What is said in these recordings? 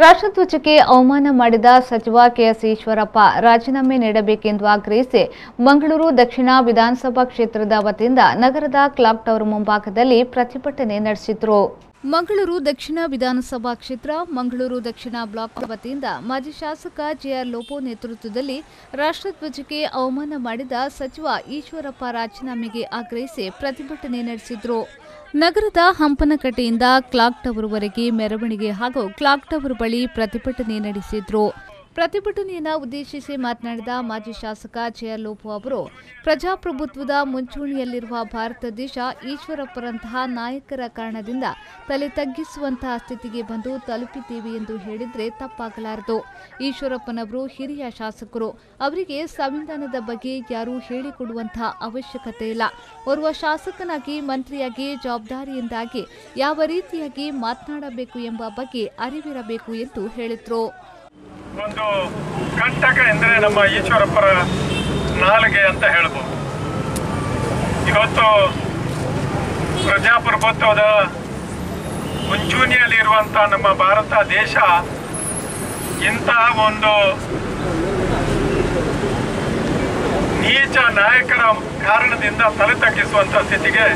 ರಾಷ್ಟ್ರಧ್ವಜಕ್ಕೆ ಅವಮಾನ ಮಾಡಿದ ಸಚಿವ ಕೆಎಸ್ ಈಶ್ವರಪ್ಪ ರಾಜೀನಾಮೆ ನೀಡಬೇಕೆಂದು ಆಗ್ರಹಿಸಿ ಮಂಗಳೂರು ದಕ್ಷಿಣ ವಿಧಾನಸಭಾ ಕ್ಷೇತ್ರದ ವತಿಯಿಂದ ನಗರದ ಕ್ಲಾಕ್ ಟವರ್ ಮುಂಭಾಗದಲ್ಲಿ ಪ್ರತಿಭಟನೆ ನಡೆಸಿದರು. ಮಂಗಳೂರು ದಕ್ಷಿಣ ವಿಧಾನಸಭಾ ಕ್ಷೇತ್ರ ಮಂಗಳೂರು ದಕ್ಷಿಣ ಬ್ಲಾಕ್ ವತಿಯಿಂದ ಮಾಜಿ ಶಾಸಕ ಜೆಆರ್ ಲೋಪೋ ನೇತೃತ್ವದಲ್ಲಿ ರಾಷ್ಟ್ರಧ್ವಜಕ್ಕೆ ಅವಮಾನ ಮಾಡಿದ ಸಚಿವ ಈಶ್ವರಪ್ಪ ರಾಜೀನಾಮೆಗೆ ಆಗ್ರಹಿಸಿ ಪ್ರತಿಭಟನೆ ನಡೆಸಿದರು. ನಗರದ ಹಂಪನಕಟ್ಟೆಯಿಂದ ಕ್ಲಾಕ್ ಟವರ್ವರೆಗೆ ಮೆರವಣಿಗೆ ಹಾಗೂ ಕ್ಲಾಕ್ ಟವರ್ ಬಳಿ ಪ್ರತಿಭಟನೆ ನಡೆಸಿದರು. ಪ್ರತಿಭಟನೆಯನ್ನು ಉದ್ದೇಶಿಸಿ ಮಾತನಾಡಿದ ಮಾಜಿ ಶಾಸಕ ಜೆಆರ್ ಲೋಪೋ ಅವರು, ಪ್ರಜಾಪ್ರಭುತ್ವದ ಮುಂಚೂಣಿಯಲ್ಲಿರುವ ಭಾರತ ದೇಶ ಈಶ್ವರಪ್ಪರಂತಹ ನಾಯಕರ ಕಾರಣದಿಂದ ತಲೆ ತಗ್ಗಿಸುವಂತಹ ಸ್ಥಿತಿಗೆ ಬಂದು ತಲುಪಿದ್ದೇವೆ ಎಂದು ಹೇಳಿದರೆ ತಪ್ಪಾಗಲಾರದು. ಈಶ್ವರಪ್ಪನವರು ಹಿರಿಯ ಶಾಸಕರು, ಅವರಿಗೆ ಸಂವಿಧಾನದ ಬಗ್ಗೆ ಯಾರೂ ಹೇಳಿಕೊಡುವಂತಹ ಅವಶ್ಯಕತೆ ಇಲ್ಲ. ಓರ್ವ ಶಾಸಕನಾಗಿ ಮಂತ್ರಿಯಾಗಿ ಜವಾಬ್ದಾರಿಯಿಂದಾಗಿ ಯಾವ ರೀತಿಯಾಗಿ ಮಾತನಾಡಬೇಕು ಎಂಬ ಬಗ್ಗೆ ಅರಿವಿರಬೇಕು ಎಂದು ಹೇಳಿದರು. ಒಂದು ಕಂಟಕ ಎಂದರೆ ನಮ್ಮ ಈಶ್ವರಪ್ಪರ ನಾಲಿಗೆ ಅಂತ ಹೇಳ್ಬೋದು. ಇವತ್ತು ಪ್ರಜಾಪ್ರಭುತ್ವದ ಮುಂಚೂಣಿಯಲ್ಲಿರುವಂಥ ನಮ್ಮ ಭಾರತ ದೇಶ ಇಂತಹ ಒಂದು ನೀಚ ನಾಯಕರ ಕಾರಣದಿಂದ ತಲೆ ತಗ್ಗಿಸುವಂಥ ಸ್ಥಿತಿಗೆ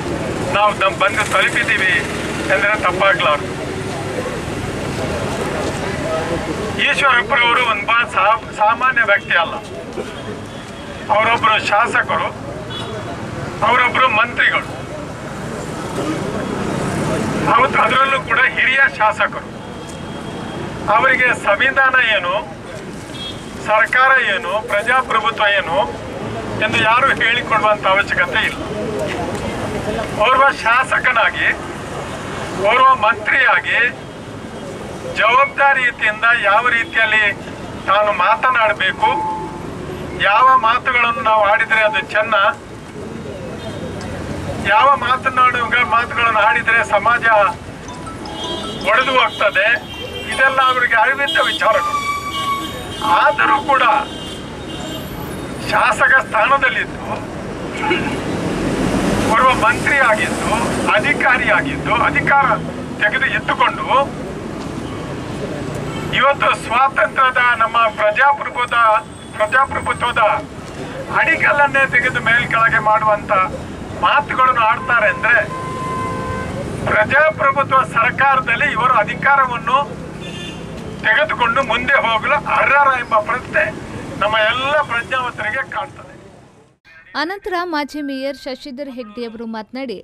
ನಾವು ಬಂದು ತಲುಪಿದ್ದೀವಿ ಎಂದರೆ ತಪ್ಪಾಗಲಾರದು. ಈಶ್ವರಪ್ಪರವರು ಒಂದು ಸಾಮಾನ್ಯ ವ್ಯಕ್ತಿ ಅಲ್ಲ. ಅವರೊಬ್ಬರು ಶಾಸಕರು, ಅವರೊಬ್ಬರು ಮಂತ್ರಿಗಳು, ಅದರಲ್ಲೂ ಕೂಡ ಹಿರಿಯ ಶಾಸಕರು. ಅವರಿಗೆ ಸಂವಿಧಾನ ಏನು, ಸರ್ಕಾರ ಏನು, ಪ್ರಜಾಪ್ರಭುತ್ವ ಏನು ಎಂದು ಯಾರು ಹೇಳಿಕೊಡುವಂಥ ಅವಶ್ಯಕತೆ ಇಲ್ಲ. ಓರ್ವ ಶಾಸಕನಾಗಿ, ಓರ್ವ ಮಂತ್ರಿಯಾಗಿ ಜವಾಬ್ದಾರಿಯುತಿಯಿಂದ ಯಾವ ರೀತಿಯಲ್ಲಿ ತಾನು ಮಾತನಾಡಬೇಕು, ಯಾವ ಮಾತುಗಳನ್ನು ನಾವು ಆಡಿದರೆ ಅದು ಚೆನ್ನ, ಯಾವ ಮಾತುಗಳನ್ನು ಆಡಿದರೆ ಸಮಾಜ ಒಡೆದು ಹೋಗ್ತದೆ, ಇದೆಲ್ಲ ಅವರಿಗೆ ಅರಿವಿದ್ದ ವಿಚಾರಗಳು. ಆದರೂ ಕೂಡ ಶಾಸಕ ಸ್ಥಾನದಲ್ಲಿದ್ದು, ಓರ್ವ ಮಂತ್ರಿ ಆಗಿದ್ದು, ಅಧಿಕಾರಿಯಾಗಿದ್ದು, ಅಧಿಕಾರ ತೆಗೆದು ಎತ್ತುಕೊಂಡು ಇವತ್ತು ಸ್ವಾತಂತ್ರ್ಯದ ನಮ್ಮ ಪ್ರಜಾಪ್ರಭುತ್ವದ ಅಡಿಗಲ್ಲನ್ನೇ ತೆಗೆದು ಮೇಲ್ಕೆಳಗೆ ಮಾಡುವಂತ ಮಾತುಗಳನ್ನು ಆಡ್ತಾರೆ ಅಂದ್ರೆ, ಪ್ರಜಾಪ್ರಭುತ್ವ ಸರ್ಕಾರದಲ್ಲಿ ಇವರು ಅಧಿಕಾರವನ್ನು ತೆಗೆದುಕೊಂಡು ಮುಂದೆ ಹೋಗಲು ಅರ್ಹರ ಎಂಬ ಪ್ರಶ್ನೆ ನಮ್ಮ ಎಲ್ಲ ಪ್ರಜ್ಞಾವಂತರಿಗೆ ಕಾಣ್ತದೆ. ಅನಂತರ ಮಾಜಿ ಮೇಯರ್ ಶಶಿಧರ್ ಹೆಗ್ಡೆ ಅವರು ಮಾತನಾಡಿ,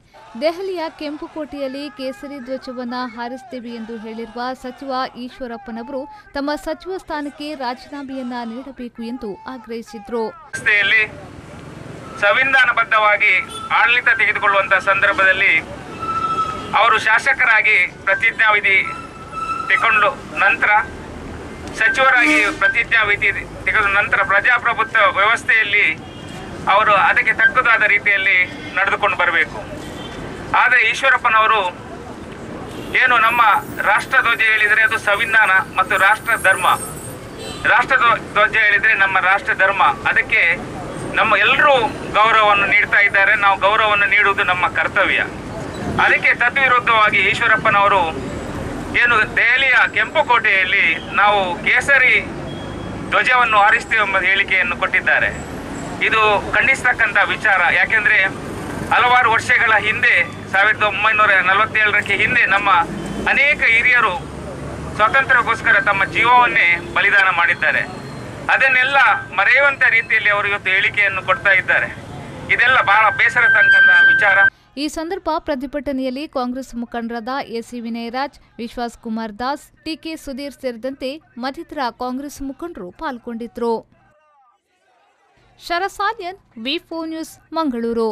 ದೆಹಲಿಯ ಕೆಂಪುಕೋಟೆಯಲ್ಲಿ ಕೇಸರಿ ಧ್ವಜವನ್ನು ಹಾರಿಸುತ್ತೇವೆ ಎಂದು ಹೇಳಿರುವ ಸಚಿವ ಈಶ್ವರಪ್ಪನವರು ತಮ್ಮ ಸಚಿವ ಸ್ಥಾನಕ್ಕೆ ರಾಜೀನಾಮೆಯನ್ನ ನೀಡಬೇಕು ಎಂದು ಆಗ್ರಹಿಸಿದರು. ಸಂವಿಧಾನಬದ್ಧವಾಗಿ ಆಡಳಿತ ತೆಗೆದುಕೊಳ್ಳುವಂತಹ ಸಂದರ್ಭದಲ್ಲಿ ಅವರು ಶಾಸಕರಾಗಿ ಪ್ರತಿಜ್ಞಾವಿಧಿ ತೆಗೆದುಕೊಂಡು ನಂತರ ಸಚಿವರಾಗಿ ಪ್ರತಿಜ್ಞಾವಿಧಿ ತೆಗೆದ ನಂತರ ಪ್ರಜಾಪ್ರಭುತ್ವ ವ್ಯವಸ್ಥೆಯಲ್ಲಿ ಅವರು ಅದಕ್ಕೆ ತಕ್ಕದಾದ ರೀತಿಯಲ್ಲಿ ನಡೆದುಕೊಂಡು ಬರಬೇಕು. ಆದರೆ ಈಶ್ವರಪ್ಪನವರು ಏನು ನಮ್ಮ ರಾಷ್ಟ್ರಧ್ವಜ ಹೇಳಿದರೆ ಅದು ಸಂವಿಧಾನ ಮತ್ತು ರಾಷ್ಟ್ರ ಧರ್ಮ, ರಾಷ್ಟ್ರಧ್ವಜ ಹೇಳಿದರೆ ನಮ್ಮ ರಾಷ್ಟ್ರ ಧರ್ಮ, ಅದಕ್ಕೆ ನಮ್ಮ ಎಲ್ಲರೂ ಗೌರವವನ್ನು ನೀಡ್ತಾ ಇದ್ದಾರೆ. ನಾವು ಗೌರವವನ್ನು ನೀಡುವುದು ನಮ್ಮ ಕರ್ತವ್ಯ. ಅದಕ್ಕೆ ತದ್ವಿರುದ್ಧವಾಗಿ ಈಶ್ವರಪ್ಪನವರು ಏನು ದೆಹಲಿಯ ಕೆಂಪುಕೋಟೆಯಲ್ಲಿ ನಾವು ಕೇಸರಿ ಧ್ವಜವನ್ನು ಹಾರಿಸ್ತೇವೆ ಎಂಬ ಹೇಳಿಕೆಯನ್ನು ಕೊಟ್ಟಿದ್ದಾರೆ. ಇದು ಖಂಡಿಸತಕ್ಕಂಥ ವಿಚಾರ. ಯಾಕೆಂದರೆ ಹಲವಾರು ವರ್ಷಗಳ ಹಿಂದೆ 1947ಕ್ಕೆ ಹಿಂದೆ ನಮ್ಮ ಅನೇಕ ಹಿರಿಯರು ಸ್ವಾತಂತ್ರ್ಯಕ್ಕೋಸ್ಕರ ತಮ್ಮ ಜೀವವನ್ನೇ ಬಲಿದಾನ ಮಾಡಿದ್ದಾರೆ. ಅದನ್ನೆಲ್ಲ ಮರೆಯುವಂಥ ರೀತಿಯಲ್ಲಿ ಅವರು ಇವತ್ತು ಹೇಳಿಕೆಯನ್ನು ಕೊಡ್ತಾ ಇದ್ದಾರೆ. ಇದೆಲ್ಲ ಬಹಳ ಬೇಸರ ತಕ್ಕಂಥ ವಿಚಾರ. ಈ ಸಂದರ್ಭ ಪ್ರತಿಭಟನೆಯಲ್ಲಿ ಕಾಂಗ್ರೆಸ್ ಮುಖಂಡರಾದ ಎಸಿ ವಿನಯರಾಜ್, ವಿಶ್ವಾಸ್ ಕುಮಾರ್ ದಾಸ್, ಟಿಕೆ ಸುಧೀರ್ ಸೇರಿದಂತೆ ಮತ್ತಿತರ ಕಾಂಗ್ರೆಸ್ ಮುಖಂಡರು ಪಾಲ್ಗೊಂಡಿದ್ದರು. ಶರಸಾಲಿಯನ್, ವಿ4 ನ್ಯೂಸ್, ಮಂಗಳೂರು.